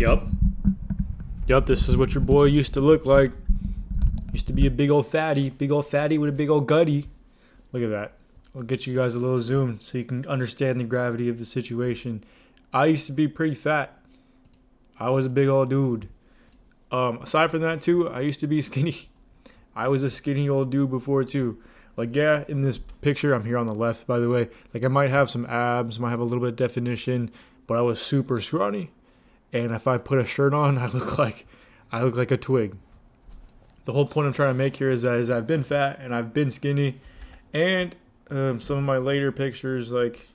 Yup. Yup, this is what your boy used to look like. Used to be a big old fatty with a big old gutty. Look at that. I'll get you guys a little zoom so you can understand the gravity of the situation. I used to be pretty fat. I was a big old dude. Aside from that too, I used to be skinny. I was a skinny old dude before too. Like, yeah, in this picture, I'm here on the left, by the way. Like, I might have some abs, might have a little bit of definition, but I was super scrawny. And if I put a shirt on, I look like a twig. The whole point I'm trying to make here is that I've been fat and I've been skinny, and some of my later pictures, like,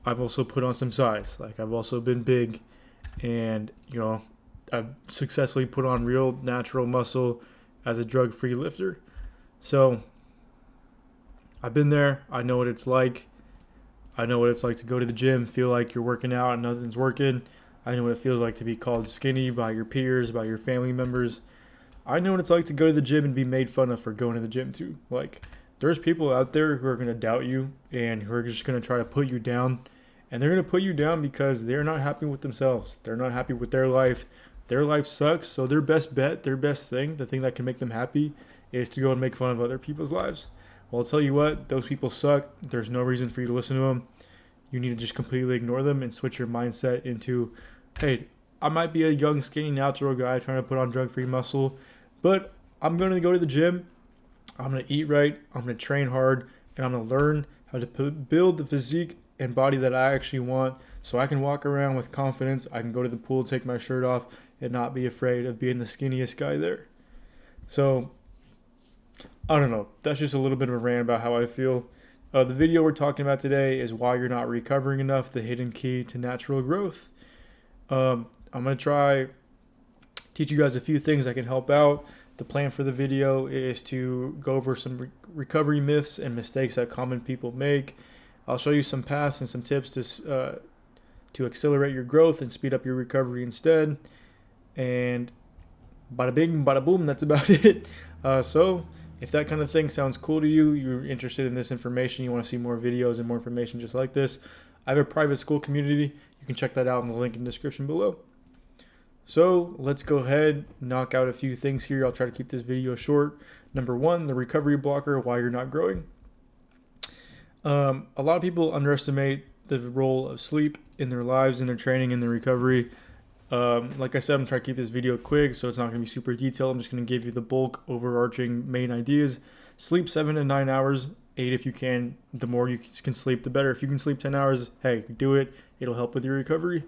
I've also put on some size. Like, I've also been big, and I've successfully put on real natural muscle as a drug-free lifter. So I've been there. I know what it's like. I know what it's like to go to the gym, feel like you're working out and nothing's working. I know what it feels like to be called skinny by your peers, by your family members. I know what it's like to go to the gym and be made fun of for going to the gym too. Like, there's people out there who are going to doubt you and who are just going to try to put you down. And they're going to put you down because they're not happy with themselves. They're not happy with their life. Their life sucks. So their best bet, their best thing, the thing that can make them happy is to go and make fun of other people's lives. Well, I'll tell you what, those people suck. There's no reason for you to listen to them. You need to just completely ignore them and switch your mindset into, hey, I might be a young, skinny, natural guy trying to put on drug-free muscle, but I'm going to go to the gym. I'm going to eat right. I'm going to train hard, and I'm going to learn how to build the physique and body that I actually want so I can walk around with confidence. I can go to the pool, take my shirt off, and not be afraid of being the skinniest guy there. So, I don't know. That's just a little bit of a rant about how I feel. The video we're talking about today is why you're not recovering enough, the hidden key to natural growth. I'm going to try teach you guys a few things that can help out. The plan for the video is to go over some recovery myths and mistakes that common people make. I'll show you some paths and some tips to accelerate your growth and speed up your recovery instead. And bada bing, bada boom, that's about it. So if that kind of thing sounds cool to you, you're interested in this information, you want to see more videos and more information just like this, I have a private school community. You can check that out in the link in the description below. So let's go ahead, knock out a few things here. I'll try to keep this video short. Number one, the recovery blocker, why you're not growing. A lot of people underestimate the role of sleep in their lives, in their training, in their recovery. Like I said, I'm trying to keep this video quick, so it's not going to be super detailed. I'm just going to give you the bulk, overarching main ideas. Sleep 7 to 9 hours, 8 if you can. The more you can sleep, the better. If you can sleep 10 hours, hey, do it. It'll help with your recovery.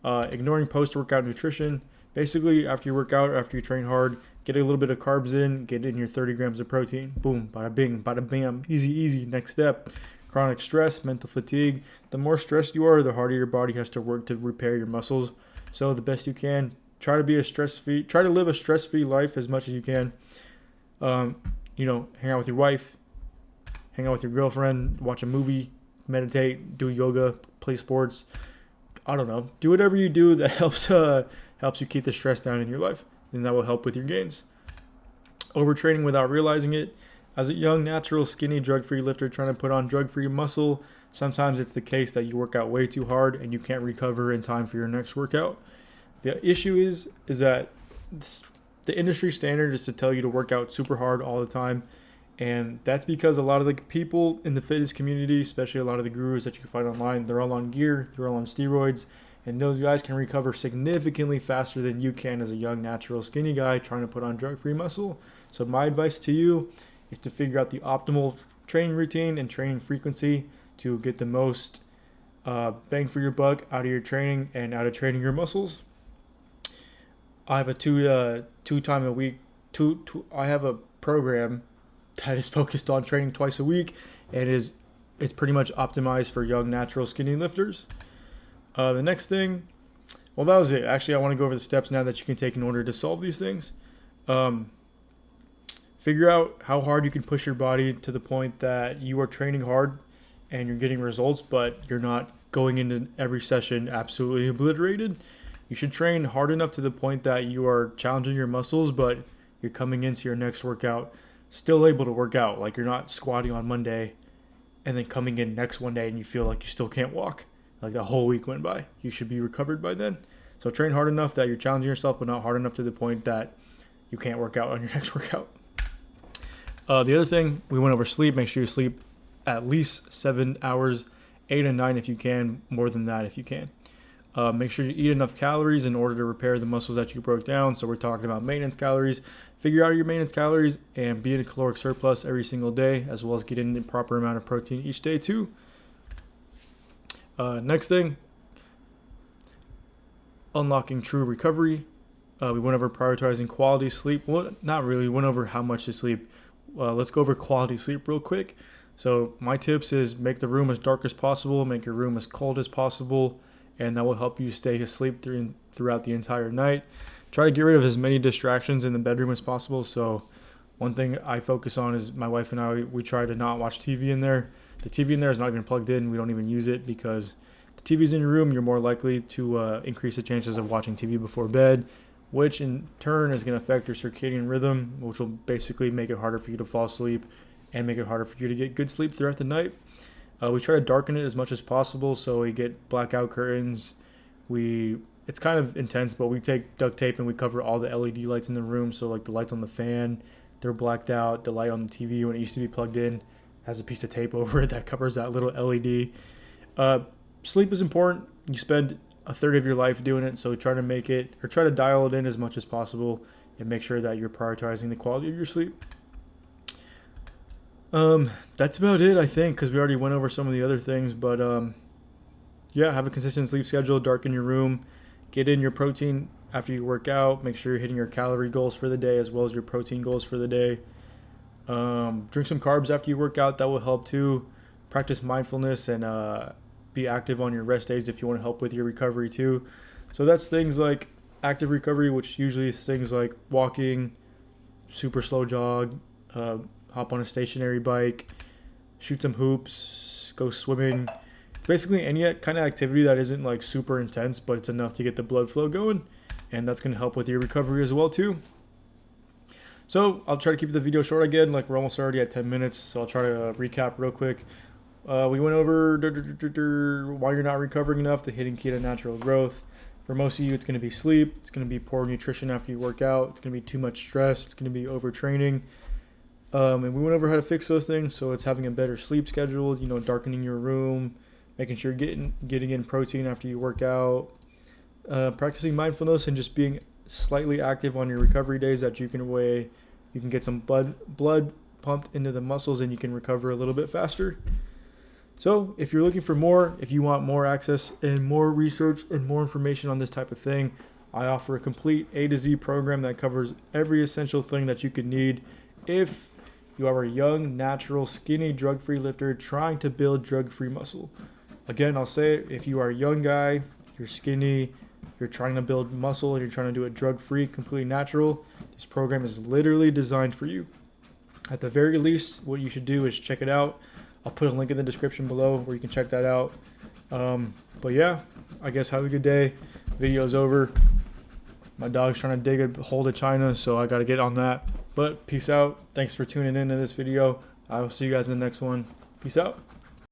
Ignoring post-workout nutrition. Basically, after you work out, after you train hard, get a little bit of carbs in, get in your 30 grams of protein. Boom, bada bing, bada bam. Easy, easy. Next step. Chronic stress, mental fatigue. The more stressed you are, the harder your body has to work to repair your muscles. So the best you can, try to live a stress-free life as much as you can. Hang out with your wife, hang out with your girlfriend, watch a movie, meditate, do yoga, play sports. I don't know. Do whatever you do that helps you keep the stress down in your life, and that will help with your gains. Overtraining without realizing it. As a young, natural, skinny, drug-free lifter trying to put on drug-free muscle, sometimes it's the case that you work out way too hard and you can't recover in time for your next workout. The issue is that the industry standard is to tell you to work out super hard all the time. And that's because a lot of the people in the fitness community, especially a lot of the gurus that you can find online, they're all on gear, they're all on steroids, and those guys can recover significantly faster than you can as a young, natural, skinny guy trying to put on drug-free muscle. So my advice to you is to figure out the optimal training routine and training frequency to get the most bang for your buck out of your training and out of training your muscles. I have a I have a program that is focused on training twice a week, and it's pretty much optimized for young, natural, skinny lifters. The next thing, well, that was it. Actually, I want to go over the steps now that you can take in order to solve these things. Figure out how hard you can push your body to the point that you are training hard and you're getting results, but you're not going into every session absolutely obliterated. You should train hard enough to the point that you are challenging your muscles, but you're coming into your next workout still able to work out. Like, you're not squatting on Monday and then coming in next one day and you feel like you still can't walk. Like, the whole week went by. You should be recovered by then. So train hard enough that you're challenging yourself, but not hard enough to the point that you can't work out on your next workout. The other thing, we went over sleep. Make sure you sleep at least 7 hours, 8 and 9 if you can, more than that if you can. Make sure you eat enough calories in order to repair the muscles that you broke down. So we're talking about maintenance calories. Figure out your maintenance calories and be in a caloric surplus every single day, as well as get in the proper amount of protein each day too. Next thing, unlocking true recovery. We went over prioritizing quality sleep. Well, not really. We went over how much to sleep. Let's go over quality sleep real quick. So my tips is make the room as dark as possible, make your room as cold as possible, and that will help you stay asleep throughout the entire night. Try to get rid of as many distractions in the bedroom as possible. So one thing I focus on is my wife and I, we try to not watch TV in there. The TV in there is not even plugged in. We don't even use it because if the TV's in your room, you're more likely to increase the chances of watching TV before bed, which in turn is going to affect your circadian rhythm, which will basically make it harder for you to fall asleep and make it harder for you to get good sleep throughout the night. We try to darken it as much as possible, so we get blackout curtains. It's kind of intense, but we take duct tape and we cover all the LED lights in the room. So like the lights on the fan, they're blacked out. The light on the TV, when it used to be plugged in, has a piece of tape over it that covers that little LED. Sleep is important. You spend a third of your life doing it, so try to dial it in as much as possible and make sure that you're prioritizing the quality of your sleep. That's about it, I think, because we already went over some of the other things. But yeah, have a consistent sleep schedule, darken your room, get in your protein after you work out, make sure you're hitting your calorie goals for the day as well as your protein goals for the day. Drink some carbs after you work out, that will help too. Practice mindfulness and be active on your rest days if you want to help with your recovery too. So that's things like active recovery, which usually is things like walking, super slow jog, hop on a stationary bike, shoot some hoops, go swimming. Basically any kind of activity that isn't like super intense, but it's enough to get the blood flow going, and that's going to help with your recovery as well too. So I'll try to keep the video short again, like we're almost already at 10 minutes, so I'll try to recap real quick. We went over why you're not recovering enough, the hidden key to natural growth. For most of you, it's going to be sleep, it's going to be poor nutrition after you work out, it's going to be too much stress, it's going to be overtraining. And we went over how to fix those things. So it's having a better sleep schedule, darkening your room, making sure you're getting in protein after you work out, practicing mindfulness, and just being slightly active on your recovery days that you can get some blood pumped into the muscles and you can recover a little bit faster. So if you're looking for more, if you want more access and more research and more information on this type of thing, I offer a complete A to Z program that covers every essential thing that you could need if you are a young, natural, skinny, drug-free lifter trying to build drug-free muscle. Again, I'll say it, if you are a young guy, you're skinny, you're trying to build muscle, and you're trying to do it drug-free, completely natural, this program is literally designed for you. At the very least, what you should do is check it out. I'll put a link in the description below where you can check that out. But yeah, I guess have a good day. Video's over. My dog's trying to dig a hole to China, so I got to get on that. But peace out. Thanks for tuning in to this video. I will see you guys in the next one. Peace out.